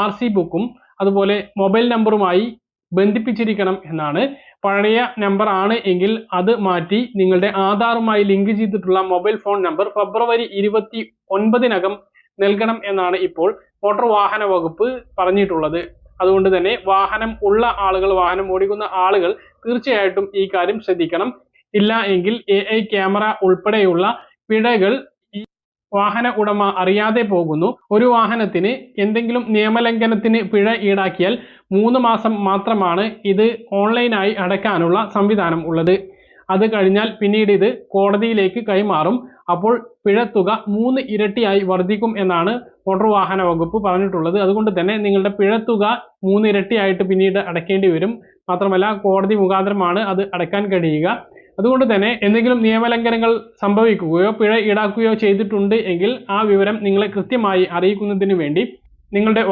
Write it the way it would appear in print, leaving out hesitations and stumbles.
RC ബുക്കും അതുപോലെ mobile നമ്പറുമായി ബന്ധിപ്പിച്ചിരിക്കണം എന്നാണ്. പഴയ നമ്പർ ആണ് എങ്കിൽ അത് മാറ്റി നിങ്ങളുടെ ആധാറുമായി ലിങ്ക് ചെയ്തിട്ടുള്ള മൊബൈൽ ഫോൺ നമ്പർ ഫെബ്രുവരി 29-നകം നൽകണം എന്നാണ് ഇപ്പോൾ മോട്ടോർ വാഹന വകുപ്പ് പറഞ്ഞിട്ടുള്ളത്. അതുകൊണ്ട് തന്നെ വാഹനം ഉള്ള ആളുകൾ, വാഹനം ഓടിക്കുന്ന ആളുകൾ തീർച്ചയായിട്ടും ഈ കാര്യം ശ്രദ്ധിക്കണം. ഇല്ല എങ്കിൽ AI ക്യാമറ ഉൾപ്പെടെയുള്ള പിഴകൾ ഈ വാഹന ഉടമ അറിയാതെ പോകുന്നു. ഒരു വാഹനത്തിന് എന്തെങ്കിലും നിയമലംഘനത്തിന് പിഴ ഈടാക്കിയാൽ 3 മാസം മാത്രമാണ് ഇത് ഓൺലൈനായി അടയ്ക്കാനുള്ള സംവിധാനം ഉള്ളത്. അത് കഴിഞ്ഞാൽ പിന്നീട് ഇത് കോടതിയിലേക്ക് കൈമാറും. അപ്പോൾ പിഴത്തുക 3 ഇരട്ടിയായി വർദ്ധിക്കും എന്നാണ് മോട്ടോർ വാഹന വകുപ്പ് പറഞ്ഞിട്ടുള്ളത്. അതുകൊണ്ട് തന്നെ നിങ്ങളുടെ പിഴത്തുക 3 ഇരട്ടിയായിട്ട് പിന്നീട് അടയ്ക്കേണ്ടി വരും. മാത്രമല്ല കോടതി മുഖാന്തരമാണ് അത് അടയ്ക്കാൻ കഴിയുക. അതുകൊണ്ട് തന്നെ എന്തെങ്കിലും നിയമലംഘനങ്ങൾ സംഭവിക്കുകയോ പിഴ ഈടാക്കുകയോ ചെയ്തിട്ടുണ്ട് എങ്കിൽ ആ വിവരം നിങ്ങളെ കൃത്യമായി അറിയിക്കുന്നതിന് വേണ്ടി നിങ്ങളുടെ